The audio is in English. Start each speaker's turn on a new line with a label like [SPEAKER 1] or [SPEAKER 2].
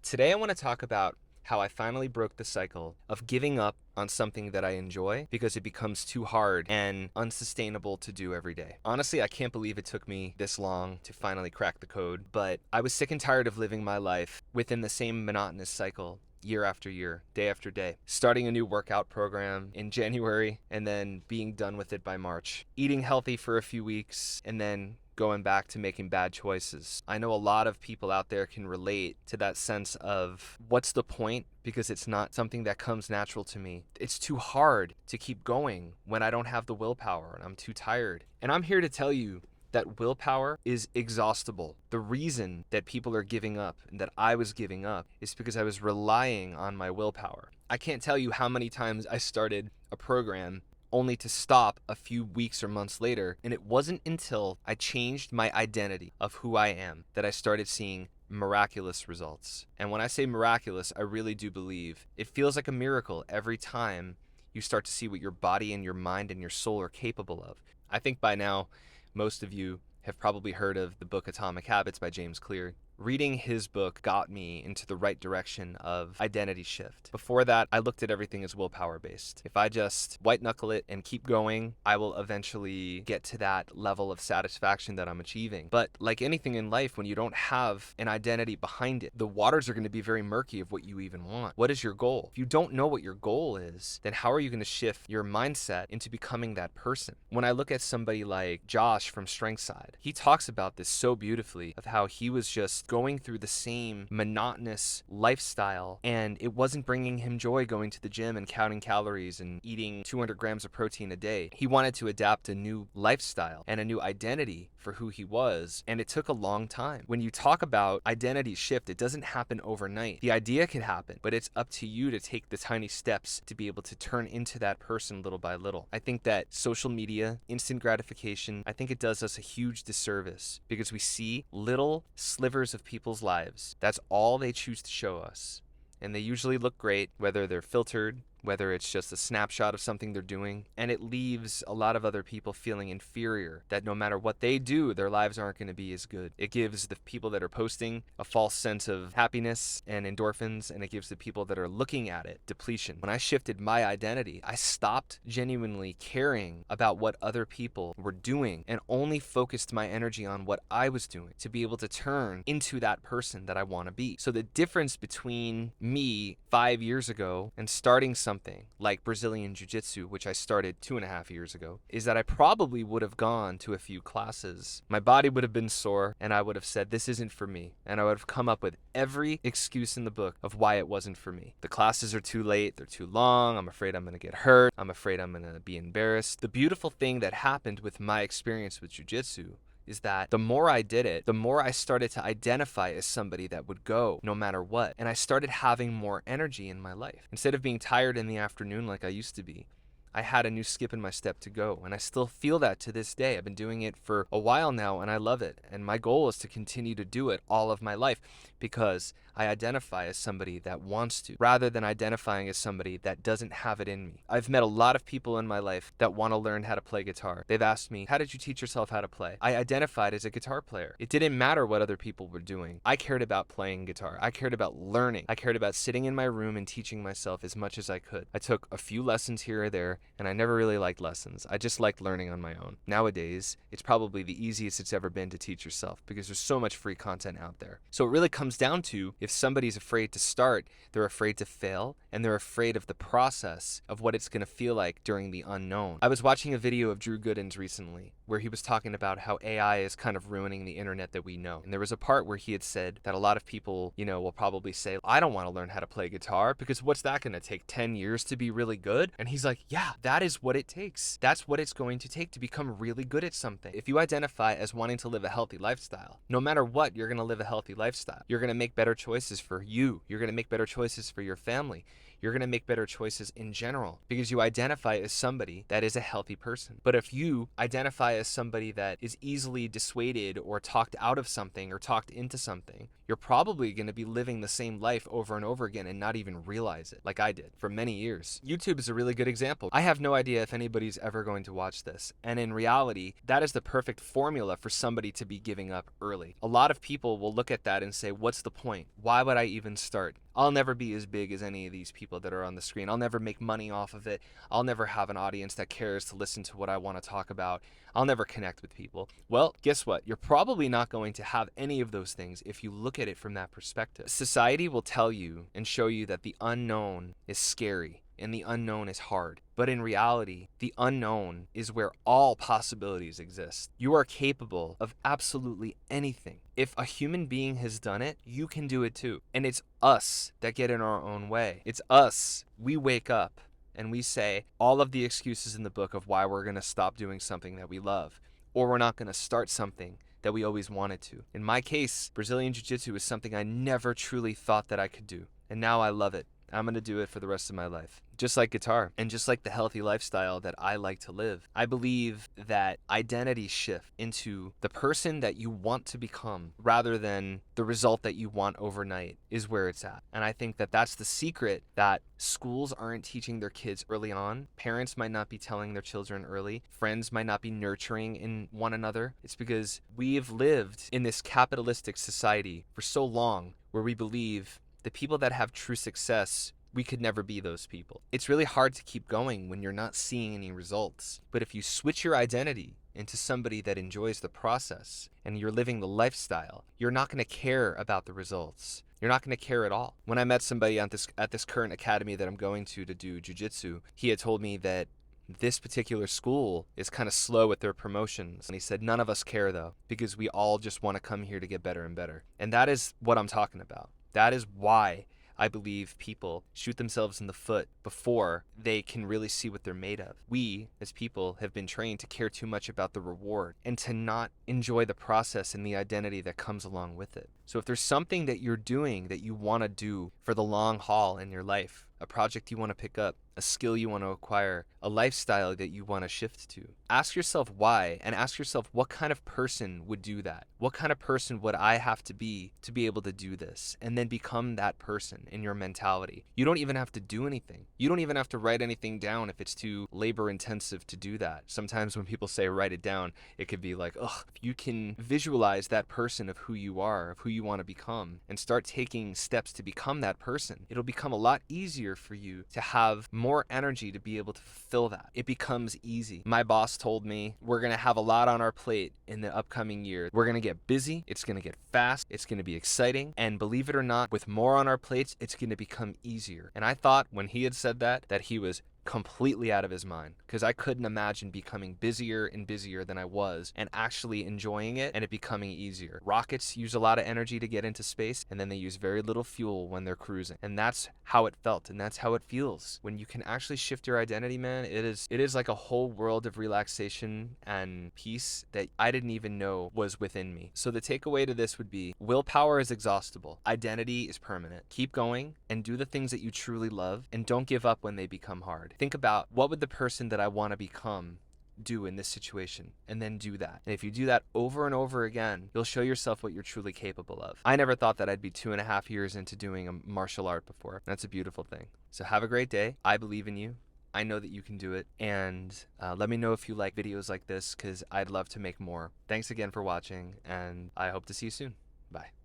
[SPEAKER 1] Today, I want to talk about how I finally broke the cycle of giving up on something that I enjoy because it becomes too hard and unsustainable to do every day. Honestly, I can't believe it took me this long to finally crack the code, but I was sick and tired of living my life within the same monotonous cycle year after year, day after day, starting a new workout program in January and then being done with it by March, eating healthy for a few weeks and then going back to making bad choices. I know a lot of people out there can relate to that sense of what's the point, because it's not something that comes natural to me. It's too hard to keep going when I don't have the willpower and I'm too tired. And I'm here to tell you that willpower is exhaustible. The reason that people are giving up and that I was giving up is because I was relying on my willpower. I can't tell you how many times I started a program only to stop a few weeks or months later. And it wasn't until I changed my identity of who I am that I started seeing miraculous results. And when I say miraculous, I really do believe it feels like a miracle every time you start to see what your body and your mind and your soul are capable of. I think by now, most of you have probably heard of the book Atomic Habits by James Clear. Reading his book got me into the right direction of identity shift. Before that, I looked at everything as willpower based. If I just white knuckle it and keep going, I will eventually get to that level of satisfaction that I'm achieving. But like anything in life, when you don't have an identity behind it, the waters are going to be very murky of what you even want. What is your goal? If you don't know what your goal is, then how are you going to shift your mindset into becoming that person? When I look at somebody like Josh from StrengthSide, he talks about this so beautifully of how he was just going through the same monotonous lifestyle and it wasn't bringing him joy going to the gym and counting calories and eating 200 grams of protein a day. He wanted to adapt a new lifestyle and a new identity for who he was, and it took a long time. When you talk about identity shift, it doesn't happen overnight. The idea can happen, but it's up to you to take the tiny steps to be able to turn into that person little by little. I think that social media, instant gratification, I think it does us a huge disservice because we see little slivers of people's lives. That's all they choose to show us. And they usually look great, whether they're filtered, whether it's just a snapshot of something they're doing, and it leaves a lot of other people feeling inferior, that no matter what they do, their lives aren't going to be as good. It gives the people that are posting a false sense of happiness and endorphins, and it gives the people that are looking at it depletion. When I shifted my identity, I stopped genuinely caring about what other people were doing and only focused my energy on what I was doing to be able to turn into that person that I want to be. So the difference between me 5 years ago and starting something like Brazilian Jiu-Jitsu, which I started 2.5 years ago, is that I probably would have gone to a few classes. My body would have been sore and I would have said, this isn't for me. And I would have come up with every excuse in the book of why it wasn't for me. The classes are too late, they're too long, I'm afraid I'm going to get hurt, I'm afraid I'm going to be embarrassed. The beautiful thing that happened with my experience with Jiu-Jitsu is that the more I did it, the more I started to identify as somebody that would go no matter what. And I started having more energy in my life. Instead of being tired in the afternoon like I used to be, I had a new skip in my step to go. And I still feel that to this day. I've been doing it for a while now and I love it. And my goal is to continue to do it all of my life because I identify as somebody that wants to, rather than identifying as somebody that doesn't have it in me. I've met a lot of people in my life that want to learn how to play guitar. They've asked me, how did you teach yourself how to play? I identified as a guitar player. It didn't matter what other people were doing. I cared about playing guitar. I cared about learning. I cared about sitting in my room and teaching myself as much as I could. I took a few lessons here or there, and I never really liked lessons. I just liked learning on my own. Nowadays, it's probably the easiest it's ever been to teach yourself because there's so much free content out there. So it really comes down to, if somebody's afraid to start, they're afraid to fail, and they're afraid of the process of what it's going to feel like during the unknown. I was watching a video of Drew Gooden's recently where he was talking about how AI is kind of ruining the internet that we know. And there was a part where he had said that a lot of people, will probably say, I don't want to learn how to play guitar because what's that going to take, 10 years to be really good? And he's like, yeah, that is what it takes. That's what it's going to take to become really good at something. If you identify as wanting to live a healthy lifestyle, no matter what, you're going to live a healthy lifestyle. You're going to make better choices for you. You're going to make better choices for your family. You're going to make better choices in general because you identify as somebody that is a healthy person. But if you identify as somebody that is easily dissuaded or talked out of something or talked into something, you're probably going to be living the same life over and over again and not even realize it, like I did for many years. YouTube is a really good example. I have no idea if anybody's ever going to watch this. And in reality, that is the perfect formula for somebody to be giving up early. A lot of people will look at that and say, what's the point? Why would I even start? I'll never be as big as any of these people that are on the screen. I'll never make money off of it. I'll never have an audience that cares to listen to what I want to talk about. I'll never connect with people. Well, guess what? You're probably not going to have any of those things if you look at it from that perspective. Society will tell you and show you that the unknown is scary and the unknown is hard. But in reality, the unknown is where all possibilities exist. You are capable of absolutely anything. If a human being has done it, you can do it too. And it's us that get in our own way. It's us. We wake up and we say all of the excuses in the book of why we're going to stop doing something that we love, or we're not going to start something that we always wanted to. In my case, Brazilian Jiu-Jitsu is something I never truly thought that I could do. And now I love it. I'm going to do it for the rest of my life. Just like guitar and just like the healthy lifestyle that I like to live. I believe that identity shift into the person that you want to become rather than the result that you want overnight is where it's at. And I think that that's the secret that schools aren't teaching their kids early on. Parents might not be telling their children early. Friends might not be nurturing in one another. It's because we've lived in this capitalistic society for so long where we believe the people that have true success, we could never be those people. It's really hard to keep going when you're not seeing any results. But if you switch your identity into somebody that enjoys the process and you're living the lifestyle, you're not going to care about the results. You're not going to care at all. When I met somebody at this current academy that I'm going to do jiu-jitsu, he had told me that this particular school is kind of slow with their promotions. And he said, none of us care though, because we all just want to come here to get better and better. And that is what I'm talking about. That is why I believe people shoot themselves in the foot before they can really see what they're made of. We, as people, have been trained to care too much about the reward and to not enjoy the process and the identity that comes along with it. So if there's something that you're doing that you want to do for the long haul in your life, a project you want to pick up, a skill you want to acquire, a lifestyle that you want to shift to, ask yourself why, and ask yourself what kind of person would do that? What kind of person would I have to be able to do this? And then become that person in your mentality. You don't even have to do anything. You don't even have to write anything down if it's too labor intensive to do that. Sometimes when people say write it down, it could be like, ugh, if you can visualize that person of who you are, of who you want to become, and start taking steps to become that person, it'll become a lot easier for you to have more energy to be able to fulfill that. It becomes easy. My boss told me we're going to have a lot on our plate in the upcoming year. We're going to get busy. It's going to get fast. It's going to be exciting. And believe it or not, with more on our plates, it's going to become easier. And I thought when he had said that he was completely out of his mind, because I couldn't imagine becoming busier and busier than I was and actually enjoying it and it becoming easier. Rockets use a lot of energy to get into space, and then they use very little fuel when they're cruising. And that's how it felt, and that's how it feels. When you can actually shift your identity, man, it is like a whole world of relaxation and peace that I didn't even know was within me. So the takeaway to this would be, willpower is exhaustible. Identity is permanent. Keep going and do the things that you truly love, and don't give up when they become hard. Think about, what would the person that I want to become do in this situation, and then do that. And if you do that over and over again, you'll show yourself what you're truly capable of. I never thought that I'd be 2.5 years into doing a martial art before. That's a beautiful thing. So have a great day. I believe in you. I know that you can do it. And let me know if you like videos like this, because I'd love to make more. Thanks again for watching, and I hope to see you soon. Bye.